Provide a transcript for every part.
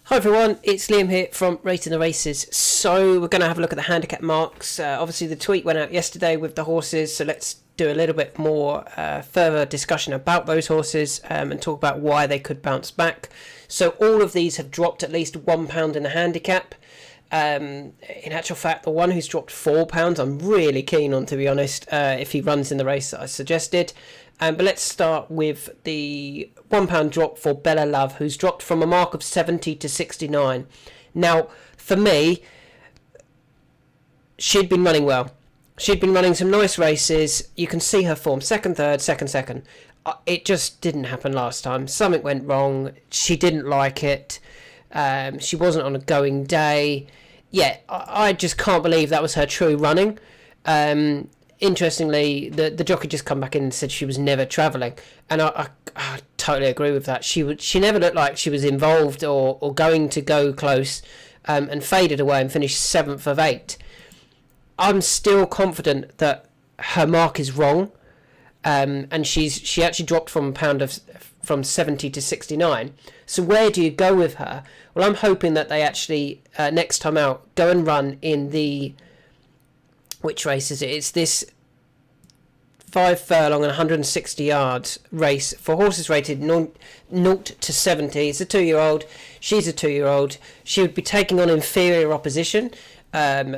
Hi everyone, it's Liam here from Rating the Races. So we're going to have a look at the handicap marks. Obviously the tweet went out yesterday with the horses, so let's do a little bit more further discussion about those horses and talk about why they could bounce back. So all of these have dropped at least £1 in the handicap. In actual fact, the one who's dropped £4 I'm really keen on, to be honest, if he runs in the race that I suggested. But let's start with the £1 drop for Bella Love, who's dropped from a mark of 70 to 69. Now, for me, she'd been running well. She'd been running some nice races. You can see her form. Second, third, second. It just didn't happen last time. Something went wrong. She didn't like it. She wasn't on a going day. Yeah, I just can't believe that was her true running. Interestingly, the jockey just come back in and said she was never travelling, and I totally agree with that. She never looked like she was involved or going to go close, and faded away and finished 7th of 8. I'm still confident that her mark is wrong, and she actually dropped from from 70 to 69. So where do you go with her? Well, I'm hoping that they actually next time out go and run in the... Which race is it? It's this 5 furlong and 160 yards race for horses rated 0 to 70. It's a 2-year-old. She's a 2-year-old. She would be taking on inferior opposition,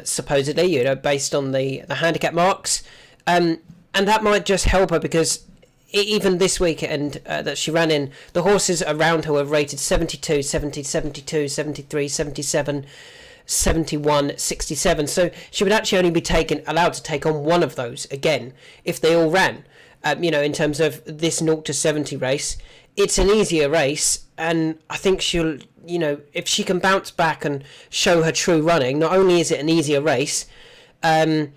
supposedly, based on the handicap marks. And that might just help her because even this weekend that she ran in, the horses around her were rated 72, 70, 72, 73, 77... 71, 67, so she would actually only be allowed to take on one of those again if they all ran. In terms of this 0 to 70 race, it's an easier race, and I think she'll, if she can bounce back and show her true running, not only is it an easier race, I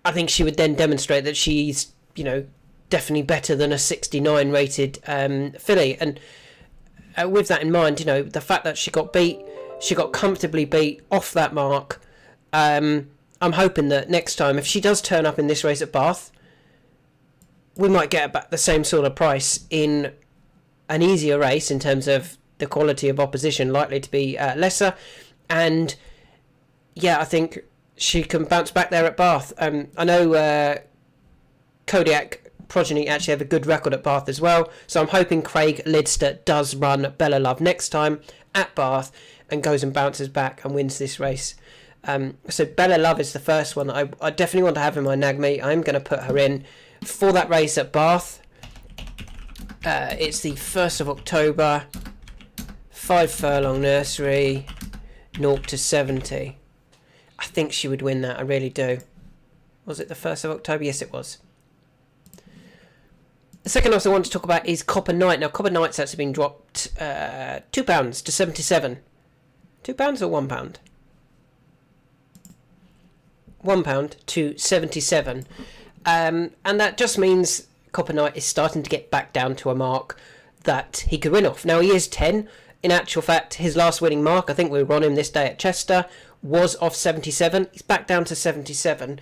think she would then demonstrate that she's, definitely better than a 69 rated filly. And with that in mind, the fact that she got beat, she got comfortably beat off that mark. I'm hoping that next time, if she does turn up in this race at Bath, we might get back the same sort of price in an easier race in terms of the quality of opposition likely to be lesser. And yeah, I think she can bounce back there at Bath. I know Kodiak Progeny actually have a good record at Bath as well. So I'm hoping Craig Lidster does run Bella Love next time at Bath and goes and bounces back and wins this race. So Bella Love is the first one that I definitely want to have in my nag meet. I'm going to put her in for that race at Bath. It's the 1st of October, 5 furlong nursery, 0 to 70. I think she would win that, I really do. Was it the 1st of October? Yes, it was. The second horse I want to talk about is Copper Knight. Now, Copper Knight's actually been dropped £2 to 77. £2 or £1? £1 to 77. And that just means Copper Knight is starting to get back down to a mark that he could win off. Now, he is 10. In actual fact, his last winning mark, I think we were on him this day at Chester, was off 77. He's back down to 77.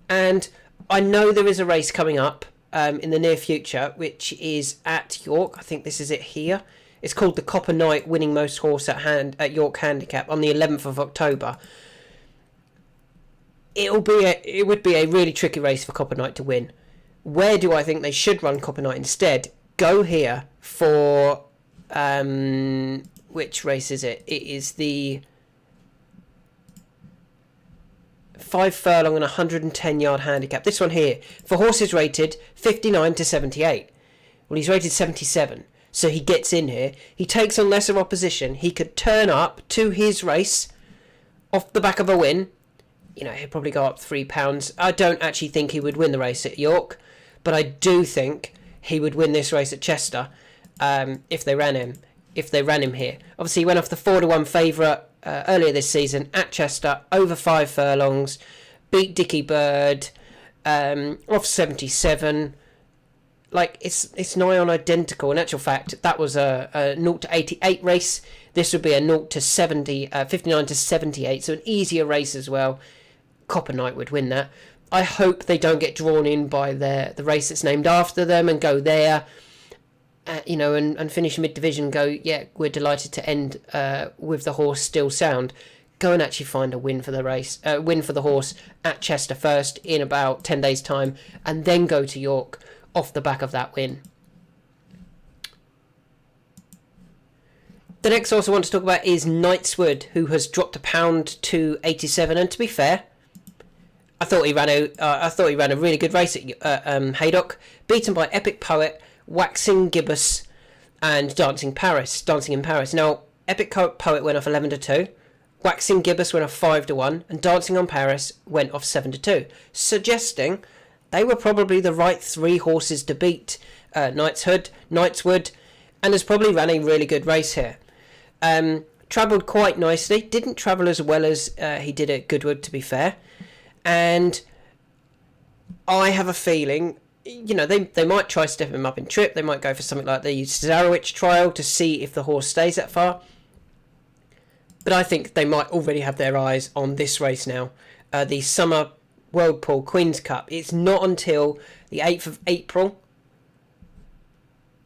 And I know there is a race coming up in the near future, which is at York. I think this is it here. It's called the Copper Knight Winning Most Horse at York Handicap on the 11th of October. It would be a really tricky race for Copper Knight to win. Where do I think they should run Copper Knight instead? Go here for which race is it? It is the 5 furlong and 110 yard handicap. This one here for horses rated 59 to 78. Well, he's rated 77. So he gets in here. He takes on lesser opposition. He could turn up to his race off the back of a win. He'll probably go up £3. I don't actually think he would win the race at York, but I do think he would win this race at Chester if they ran him here. Obviously, he went off the 4-1 favourite earlier this season at Chester, over 5 furlongs, beat Dickie Bird, off 77. Like, it's nigh on identical. In actual fact, that was a 0 to 88 race. This would be a 0 to 70, 59 to 78, so an easier race as well. Copper Knight would win that. I hope they don't get drawn in by the race that's named after them and go there. you know, and finish mid-division, go, yeah, we're delighted to end with the horse still sound. Go and actually find a win for the race, win for the horse at Chester first in about 10 days' time, and then go to York off the back of that win. The next horse I want to talk about is Knightwood, who has dropped £1 to 87. And to be fair, I thought he ran a really good race at Haydock, beaten by Epic Poet, Waxing Gibbous, and Dancing in Paris. Now, Epic Poet went off 11 to 2. Waxing Gibbous went off 5 to 1, and Dancing on Paris went off 7 to 2, suggesting they were probably the right 3 horses to beat Knightwood, and has probably ran a really good race here. Travelled quite nicely, didn't travel as well as he did at Goodwood, to be fair, and I have a feeling, you know, they might try stepping him up in trip. They might go for something like the Zarowich trial to see if the horse stays that far. But I think they might already have their eyes on this race now. The Summer Whirlpool Queen's Cup. It's not until the 8th of April.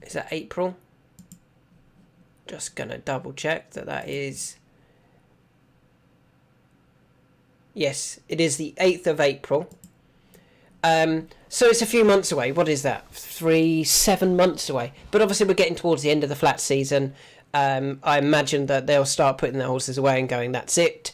Is that April? Just going to double check that is... Yes, it is the 8th of April. So it's a few months away. What is that? 7 months away. But obviously we're getting towards the end of the flat season. I imagine that they'll start putting their horses away and going, that's it.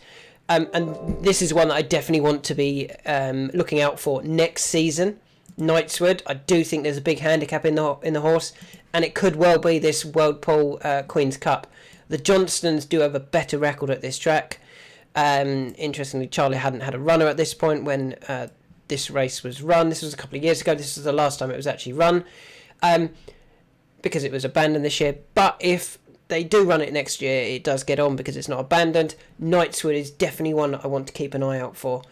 And this is one that I definitely want to be looking out for next season. Knightwood, I do think there's a big handicap in the horse, and it could well be this Whirlpool Queen's Cup. The Johnstons do have a better record at this track. Interestingly, Charlie hadn't had a runner at this point when this race was run. This was a couple of years ago. This was the last time it was actually run, because it was abandoned this year. But if they do run it next year, it does get on because it's not abandoned. Knightwood is definitely one that I want to keep an eye out for.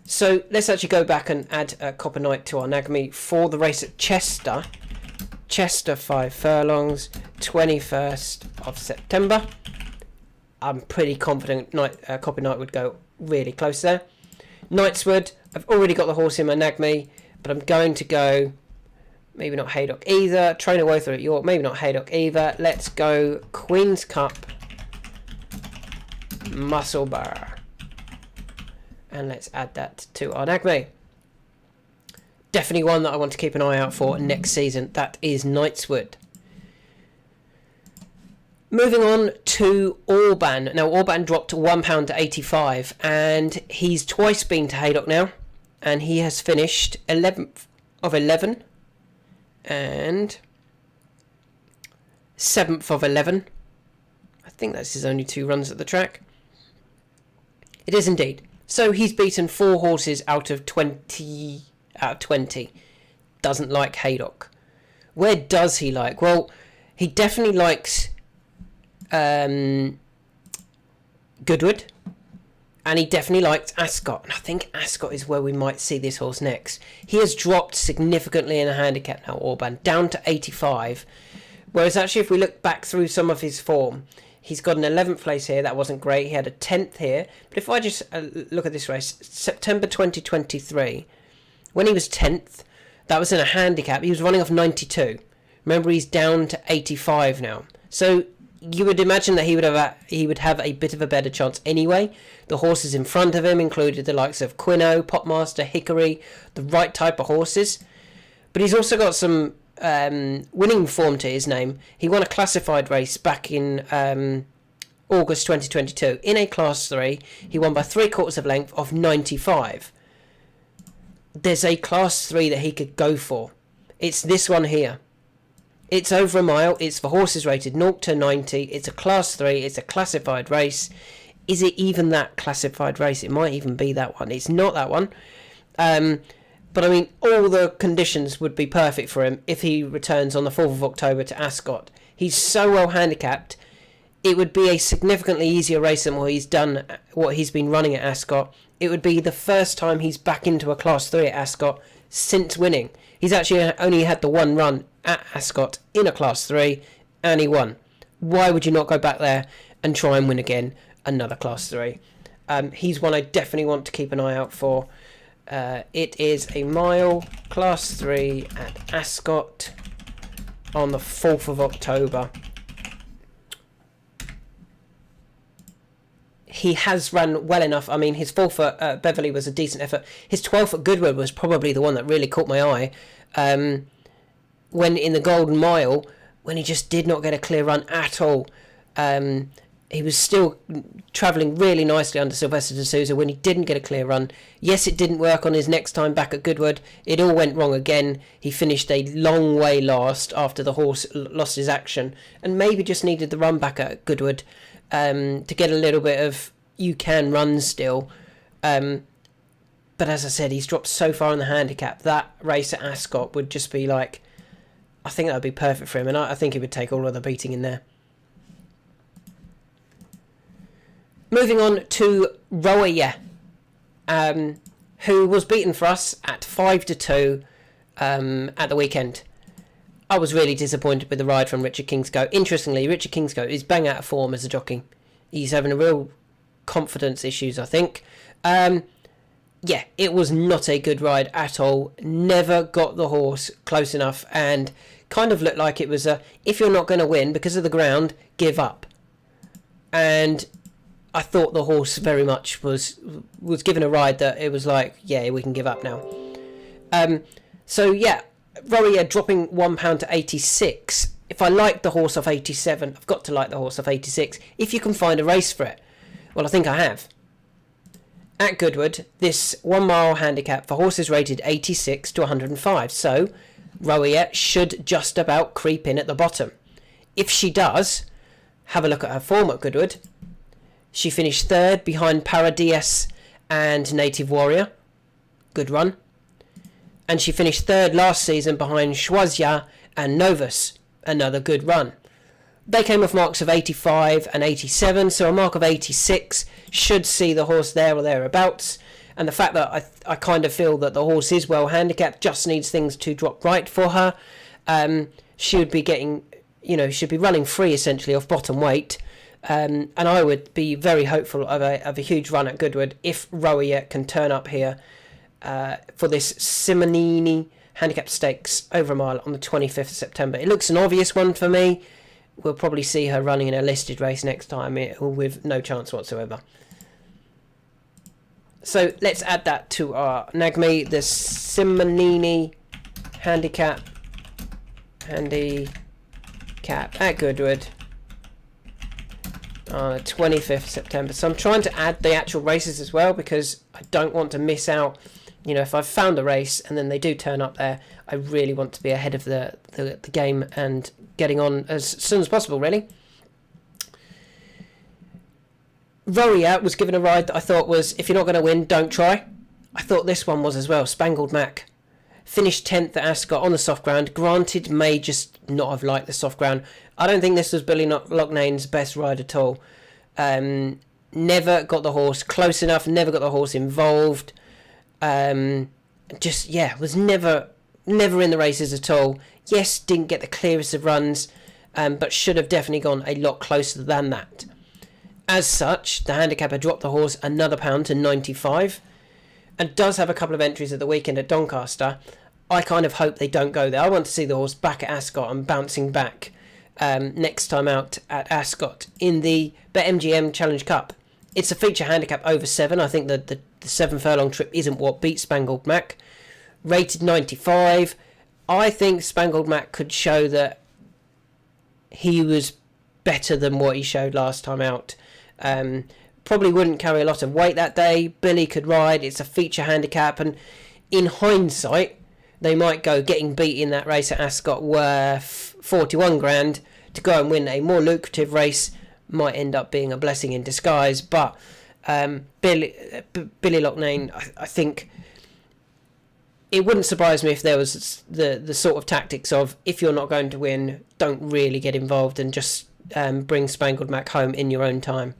So let's actually go back and add Copper Knight to our Nagamy for the race at Chester. Chester 5 furlongs, 21st of September. I'm pretty confident Copper Knight would go really close there. Knightwood, I've already got the horse in my Nagamy, but I'm going to go, maybe not Haydock either. Trainer Wother at York, maybe not Haydock either. Let's go Queen's Cup, Musselburgh. And let's add that to our Nagamy. Definitely one that I want to keep an eye out for next season. That is Knightwood. Moving on to Orban. Now, Orban dropped £1 to 85, and he's twice been to Haydock now, and he has finished 11th of 11 and 7th of 11. I think that's his only 2 runs at the track. It is indeed. So he's beaten 4 horses out of 20. Doesn't like Haydock. Where does he like? Well, he definitely likes Goodwood, and he definitely liked Ascot, and I think Ascot is where we might see this horse next. He has dropped significantly in a handicap now, Orban, down to 85, whereas actually if we look back through some of his form, he's got an 11th place here. That wasn't great. He had a 10th here, but if I just look at this race, September 2023, when he was 10th, that was in a handicap. He was running off 92. Remember, he's down to 85 now, so you would imagine that he would have a bit of a better chance anyway. The horses in front of him included the likes of Quino, Popmaster, Hickory, the right type of horses. But he's also got some winning form to his name. He won a classified race back in August 2022 in a Class 3. He won by 3/4 of length of 95. There's a Class 3 that he could go for. It's this one here. It's over a mile. It's for horses rated 0 to 90. It's a Class 3. It's a classified race. Is it even that classified race? It might even be that one. It's not that one. But I mean, all the conditions would be perfect for him if he returns on the 4th of October to Ascot. He's so well handicapped. It would be a significantly easier race than what he's been running at Ascot. It would be the first time he's back into a Class 3 at Ascot since winning. He's actually only had the one run at Ascot in a Class 3, and he won. Why would you not go back there and try and win again another Class 3? He's one I definitely want to keep an eye out for. It is a mile, Class 3 at Ascot. on the 4th of October. He has run well enough. I mean, his 4th at Beverley was a decent effort. His 12th at Goodwood was probably the one that really caught my eye. When in the Golden Mile, when he just did not get a clear run at all. He was still travelling really nicely under Sylvester de Sousa when he didn't get a clear run. Yes, it didn't work on his next time back at Goodwood. It all went wrong again. He finished a long way last after the horse lost his action and maybe just needed the run back at Goodwood to get a little bit of you can run still. But as I said, he's dropped so far in the handicap. That race at Ascot would just be like, I think that would be perfect for him, and I think he would take all of the beating in there. Moving on to Roya, who was beaten for us at 5-2 at the weekend. I was really disappointed with the ride from Richard Kingscote. Interestingly, Richard Kingscote is bang out of form as a jockey. He's having a real confidence issues, I think. Yeah, it was not a good ride at all. Never got the horse close enough and kind of looked like it was a, if you're not going to win because of the ground, give up. And I thought the horse very much was given a ride that it was like, yeah, we can give up now. So yeah, Roya dropping £1 to 86. If I like the horse off 87, I've got to like the horse off 86. If you can find a race for it. Well, I think I have. At Goodwood, this 1 mile handicap for horses rated 86 to 105. So Roya should just about creep in at the bottom. If she does, have a look at her form at Goodwood. She finished 3rd behind Paradies and Native Warrior. Good run. And she finished 3rd last season behind Choisia and Novus. Another good run. They came off marks of 85 and 87, so a mark of 86 should see the horse there or thereabouts. And the fact that I kind of feel that the horse is well handicapped, just needs things to drop right for her. She would be getting, should be running free essentially off bottom weight. And I would be very hopeful of a huge run at Goodwood if Roya can turn up here for this Simonini Handicap Stakes over a mile on the 25th of September. It looks an obvious one for me. We'll probably see her running in a listed race next time with no chance whatsoever. So let's add that to our Nagme, the Simonini Handicap at Goodwood. 25th September. So I'm trying to add the actual races as well because I don't want to miss out. If I've found a race and then they do turn up there, I really want to be ahead of the game and getting on as soon as possible, really. Roya was given a ride that I thought was, if you're not going to win, don't try. I thought this one was as well. Spangled Mack. Finished 10th at Ascot on the soft ground. Granted, may just not have liked the soft ground. I don't think this was Billy Loughnane's best ride at all. Never got the horse close enough. Never got the horse involved. Was never in the races at all. Yes, didn't get the clearest of runs, but should have definitely gone a lot closer than that. As such, the handicapper dropped the horse another £1 to 95. And does have a couple of entries at the weekend at Doncaster. I kind of hope they don't go there. I want to see the horse back at Ascot and bouncing back next time out at Ascot in the BetMGM Challenge Cup. It's a feature handicap over 7. I think that the 7 furlong trip isn't what beat Spangled Mack. Rated 95. I think Spangled Mack could show that he was better than what he showed last time out. Probably wouldn't carry a lot of weight that day. Billy could ride. It's a feature handicap, and in hindsight, they might go getting beat in that race at Ascot worth 41 grand to go and win a more lucrative race might end up being a blessing in disguise. But Billy Loughnane, I think it wouldn't surprise me if there was the sort of tactics of, if you're not going to win, don't really get involved and just bring Spangled Mack home in your own time.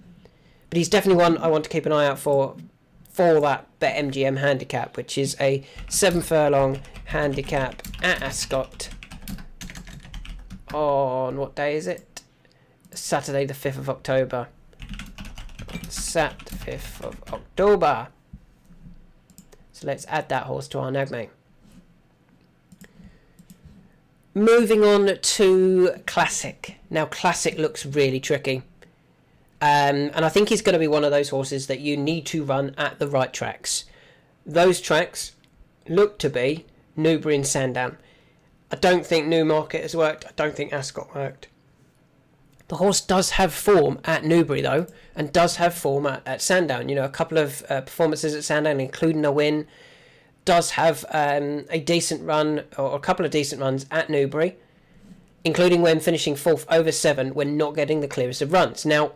But he's definitely one I want to keep an eye out for that BetMGM handicap, which is a 7 furlong handicap at Ascot on, what day is it? Saturday the 5th of October. Sat 5th of October. So let's add that horse to our Nagme. Moving on to Classic. Now, Classic looks really tricky. And I think he's going to be one of those horses that you need to run at the right tracks. Those tracks look to be Newbury and Sandown. I don't think Newmarket has worked. I don't think Ascot worked. The horse does have form at Newbury, though, and does have form at Sandown. You know, a couple of performances at Sandown, including a win. Does have a decent run, or a couple of decent runs at Newbury, including when finishing 4th over 7 when not getting the clearest of runs. Now,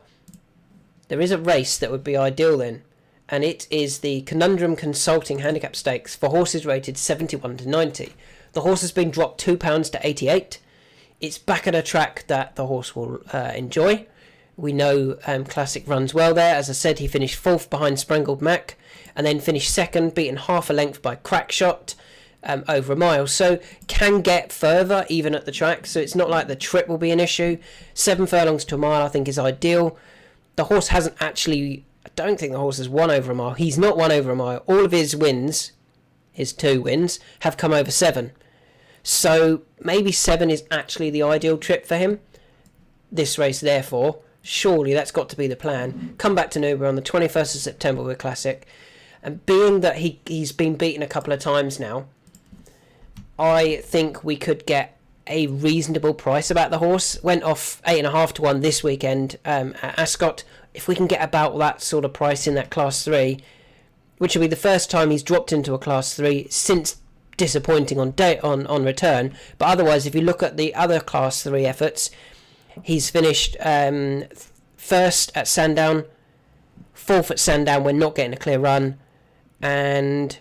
there is a race that would be ideal then, and it is the Conundrum Consulting Handicap Stakes for horses rated 71 to 90. The horse has been dropped £2 to 88. It's back at a track that the horse will enjoy. We know Classic runs well there. As I said, he finished 4th behind Spangled Mack, and then finished 2nd, beaten half a length by Crackshot over a mile. So can get further even at the track. So it's not like the trip will be an issue. 7 furlongs to a mile I think is ideal. The horse hasn't actually... I don't think the horse has won over a mile. He's not won over a mile. All of his wins, his 2 wins, have come over 7. So maybe 7 is actually the ideal trip for him. This race, therefore, surely that's got to be the plan. Come back to Newbury on the 21st of September with Classic. And being that he's been beaten a couple of times now, I think we could get a reasonable price about the horse. Went off 8.5 to 1 this weekend at Ascot. If we can get about that sort of price in that Class 3, which will be the first time he's dropped into a Class 3 since disappointing on return. But otherwise, if you look at the other Class 3 efforts, he's finished 1st at Sandown, 4th at Sandown when not getting a clear run, and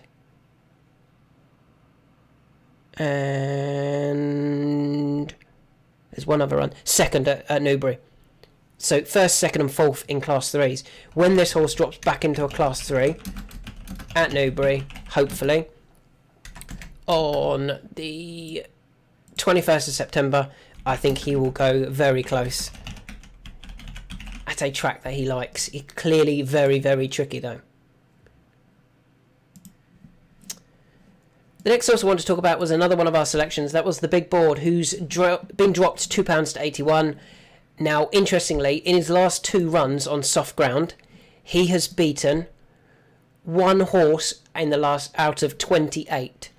there's one other run, 2nd at Newbury. So 1st, 2nd and 4th in Class 3s. When this horse drops back into a Class 3 at Newbury, hopefully, on the 21st of September, I think he will go very close at a track that he likes. It's clearly very, very tricky, though. The next horse I want to talk about was another one of our selections. That was the Big Board, who's been dropped £2 to 81. Now, interestingly, in his last 2 runs on soft ground, he has beaten 1 horse in the last out of 28.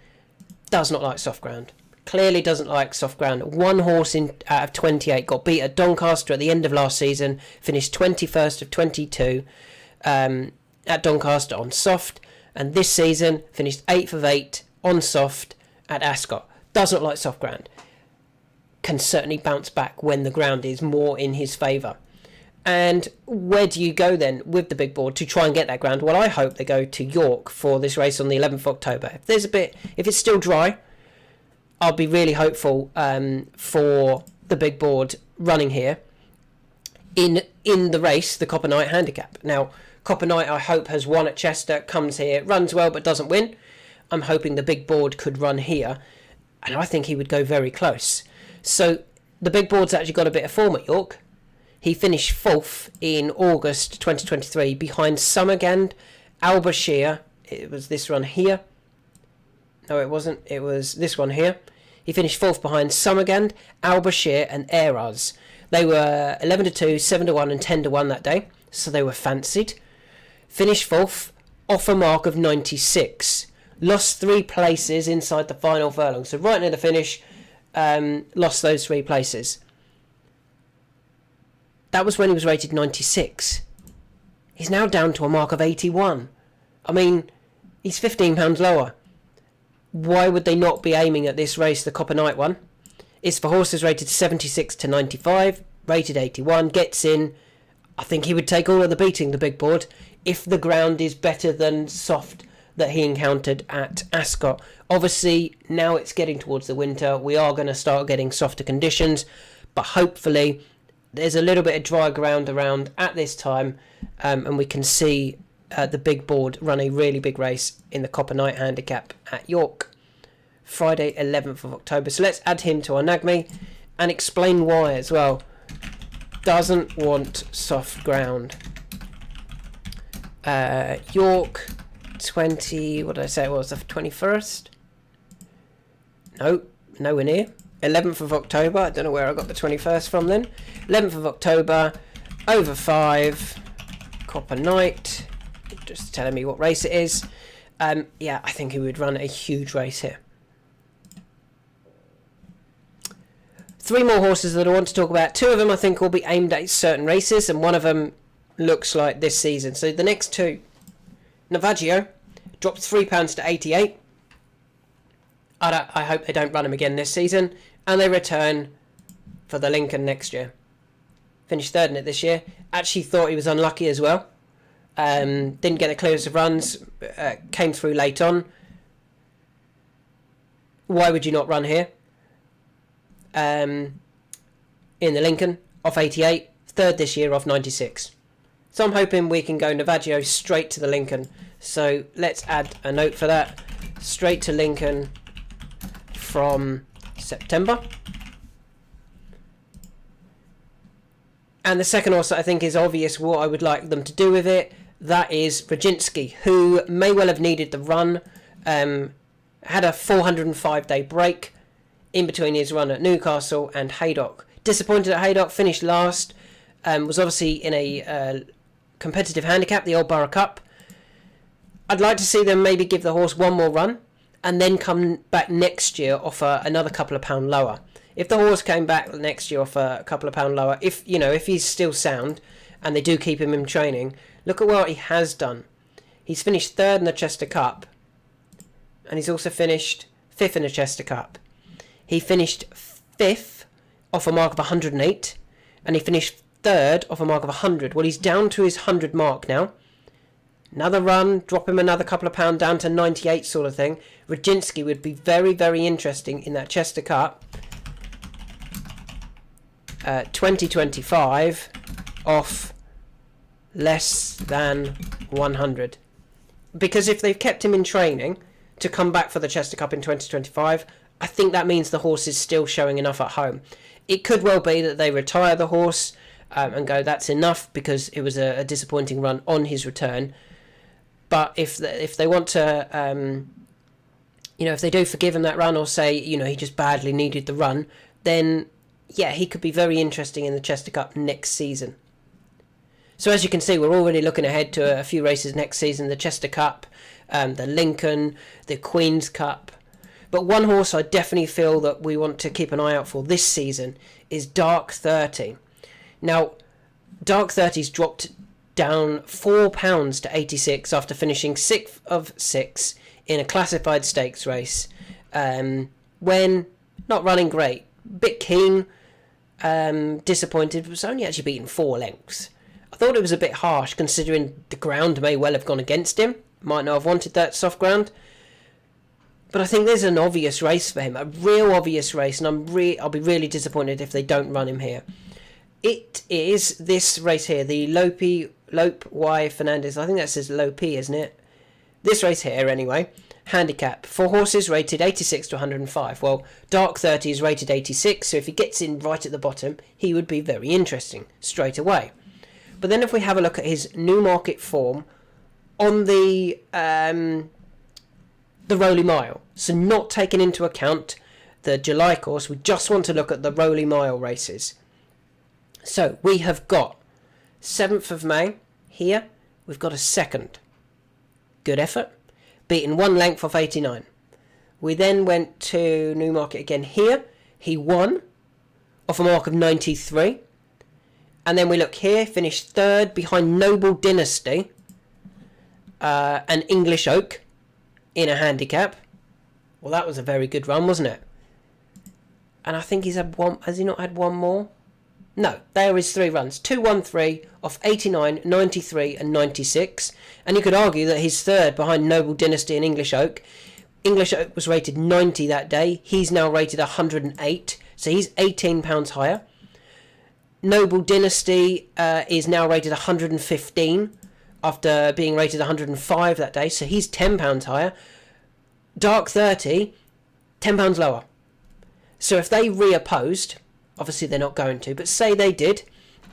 Does not like soft ground. Clearly doesn't like soft ground. 1 horse out of 28 got beat at Doncaster at the end of last season. Finished 21st of 22 at Doncaster on soft. And this season finished 8th of 8 on soft at Ascot. Does not like soft ground. Can certainly bounce back when the ground is more in his favour. And where do you go then with the Big Board to try and get that ground? Well, I hope they go to York for this race on the 11th of October. If it's still dry, I'll be really hopeful for the Big Board running here in the race, the Copper Knight Handicap. Now, Copper Knight, I hope, has won at Chester, comes here, runs well but doesn't win. I'm hoping the Big Board could run here, and I think he would go very close. So the Big Board's actually got a bit of form at York. He finished 4th in August 2023 behind Summergand, Albashire. It was this run here. No, it wasn't. It was this one here. He finished 4th behind Summergand, Albashire and Eraz. They were 11 to 2, 7 to 1 and 10 to 1 that day. So they were fancied. Finished 4th off a mark of 96. Lost 3 places inside the final furlong. So right near the finish, lost those 3 places. That was when he was rated 96. He's now down to a mark of 81. I mean, he's £15 lower. Why would they not be aiming at this race, the Copper Knight one? It's for horses rated 76 to 95, rated 81, gets in. I think he would take all of the beating, the Big Board, if the ground is better than soft that he encountered at Ascot. Obviously, now it's getting towards the winter. We are going to start getting softer conditions, but hopefully there's a little bit of dry ground around at this time, and we can see the Big Board run a really big race in the Copper Knight Handicap at York, Friday 11th of October. So let's add him to our NAGMI and explain why as well. Doesn't want soft ground. York, 20, what did I say it was, the 21st? No, nowhere near. 11th of October. I don't know where I got the 21st from then. 11th of October, over 5, Copper Knight. Just telling me what race it is. Yeah, I think he would run a huge race here. 3 more horses that I want to talk about. 2 of them I think will be aimed at certain races, and one of them looks like this season. So the next 2, Navagio dropped £3 to 88. I hope they don't run him again this season, and they return for the Lincoln next year. Finished 3rd in it this year. Actually thought he was unlucky as well. Didn't get the clearance of runs. Came through late on. Why would you not run here? In the Lincoln, off 88. 3rd this year, off 96. So I'm hoping we can go Navagio straight to the Lincoln. So let's add a note for that. Straight to Lincoln from September. And the second horse that I think is obvious what I would like them to do with it, that is Raginski, who may well have needed the run. Had a 405-day break in between his run at Newcastle and Haydock. Disappointed at Haydock, finished last. Was obviously in a competitive handicap, the Old Borough Cup. I'd like to see them maybe give the horse one more run and then come back next year offer another couple of pound lower. If the horse came back next year offer a couple of pound lower, if he's still sound and they do keep him in training, look at what he has done. He's finished 3rd in the Chester Cup, and he's also finished 5th in the Chester Cup. He finished 5th off a mark of 108, and he finished 3rd off a mark of 100. Well, he's down to his 100 mark now. Another run, drop him another couple of pound down to 98 sort of thing. Raginski would be very, very interesting in that Chester Cup. 2025 off less than 100. Because if they've kept him in training to come back for the Chester Cup in 2025, I think that means the horse is still showing enough at home. It could well be that they retire the horse and go, that's enough, because it was a disappointing run on his return. But if they want to, if they do forgive him that run, or say, he just badly needed the run, then yeah, he could be very interesting in the Chester Cup next season. So as you can see, we're already looking ahead to a few races next season. The Chester Cup, the Lincoln, the Queen's Cup. But one horse I definitely feel that we want to keep an eye out for this season is Dark 30. Now, Dark 30's dropped down £4 to 86 after finishing 6th of 6 in a classified stakes race. When not running great. Bit keen, disappointed, was only actually beaten 4 lengths. I thought it was a bit harsh considering the ground may well have gone against him. Might not have wanted that soft ground. But I think there's an obvious race for him, a real obvious race, and I'll be really disappointed if they don't run him here. It is this race here, the Lope Y Fernandez. I think that says Lope, isn't it? This race here, anyway. Handicap. 4 horses rated 86 to 105. Well, Dark 30 is rated 86, so if he gets in right at the bottom, he would be very interesting straight away. But then if we have a look at his Newmarket form on the Rowley Mile, so not taking into account the July course, we just want to look at the Rowley Mile races. So we have got 7th of May here. We've got a 2nd. Good effort. Beaten 1 length off 89. We then went to Newmarket again here. He won off a mark of 93. And then we look here, finished 3rd behind Noble Dynasty and English Oak in a handicap. Well, that was a very good run, wasn't it? And I think he's had one. Has he not had one more? No, there is 3 runs. 2-1-3 off 89, 93 and 96. And you could argue that he's 3rd behind Noble Dynasty and English Oak. English Oak was rated 90 that day. He's now rated 108. So he's £18 higher. Noble Dynasty is now rated 115 after being rated 105 that day. So he's £10 higher. Dark 30, £10 lower. So if they reopposed, obviously they're not going to, but say they did,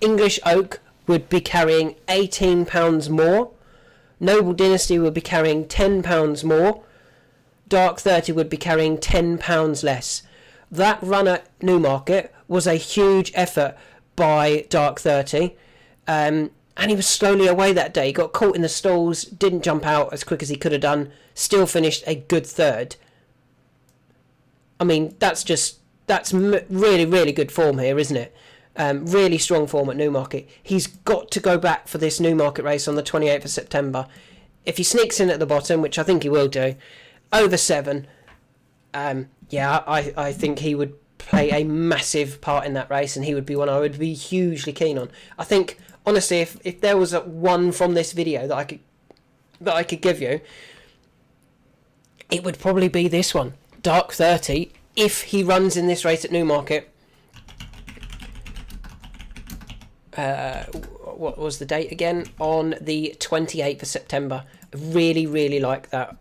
English Oak would be carrying £18 more. Noble Dynasty would be carrying £10 more. Dark 30 would be carrying £10 less. That run at Newmarket was a huge effort by Dark 30. And he was slowly away that day. He got caught in the stalls, didn't jump out as quick as he could have done, still finished a good third. I mean, that's really, really good form here, isn't it? Really strong form at Newmarket. He's got to go back for this Newmarket race on the 28th of September. If he sneaks in at the bottom, which I think he will do, over 7, I think he would play a massive part in that race, and he would be one I would be hugely keen on. I think, honestly, if there was one from this video that I could give you, it would probably be this one, Dark 30. If he runs in this race at Newmarket, what was the date again? On the 28th of September. I really, really like that.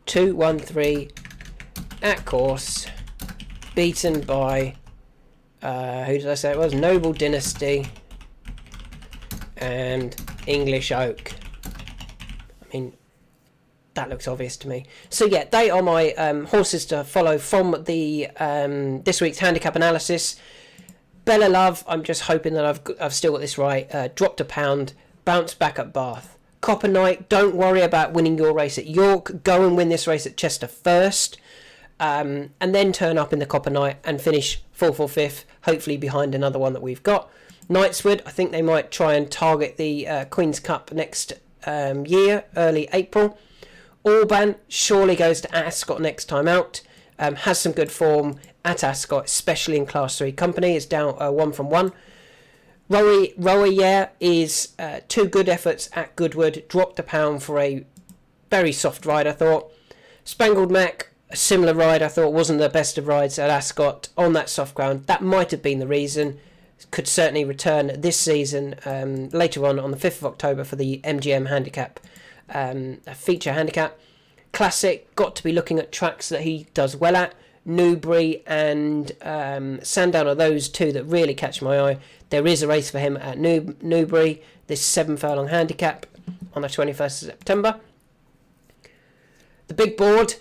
2-1-3 at course, beaten by who did I say it was? Noble Dynasty and English Oak. I mean, that looks obvious to me. So yeah, they are my horses to follow from the this week's handicap analysis. Bella Love, I'm just hoping that I've still got this right. Dropped a pound, bounced back at Bath. Copper Knight, don't worry about winning your race at York. Go and win this race at Chester first, and then turn up in the Copper Knight and finish 4th or 5th, hopefully behind another one that we've got. Knightwood, I think they might try and target the Queen's Cup next year, early April. Orban surely goes to Ascot next time out. Has some good form at Ascot, especially in Class 3 company. Is down 1 from 1. Royer is 2 good efforts at Goodwood. Dropped a pound for a very soft ride, I thought. Spangled Mack, a similar ride, I thought wasn't the best of rides at Ascot on that soft ground. That might have been the reason. Could certainly return this season later on the 5th of October for the MGM Handicap feature handicap. Classic, got to be looking at tracks that he does well at. Newbury and Sandown are those 2 that really catch my eye. There is a race for him at Newbury, this 7 furlong handicap on the 21st of September. The big board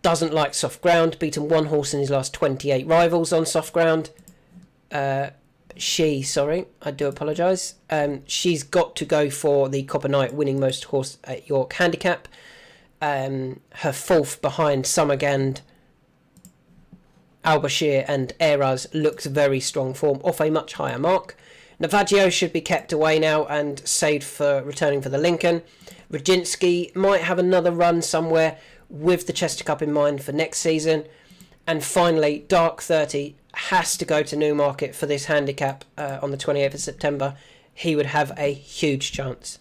doesn't like soft ground, beaten 1 horse in his last 28 rivals on soft ground. I do apologise. She's got to go for the Copper Knight, winning most horse at York handicap. Her 4th behind Summergand, Albashir and Eras looks very strong form off a much higher mark. Navagio should be kept away now and saved for returning for the Lincoln. Rajinsky might have another run somewhere with the Chester Cup in mind for next season. And finally, Dark 30 has to go to Newmarket for this handicap on the 28th of September. He would have a huge chance.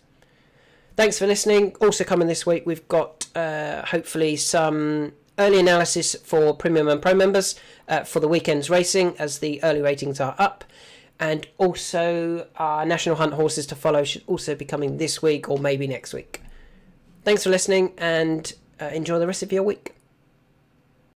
Thanks for listening. Also coming this week, we've got hopefully some early analysis for Premium and Pro members for the weekend's racing as the early ratings are up. And also our National Hunt horses to follow should also be coming this week or maybe next week. Thanks for listening and enjoy the rest of your week.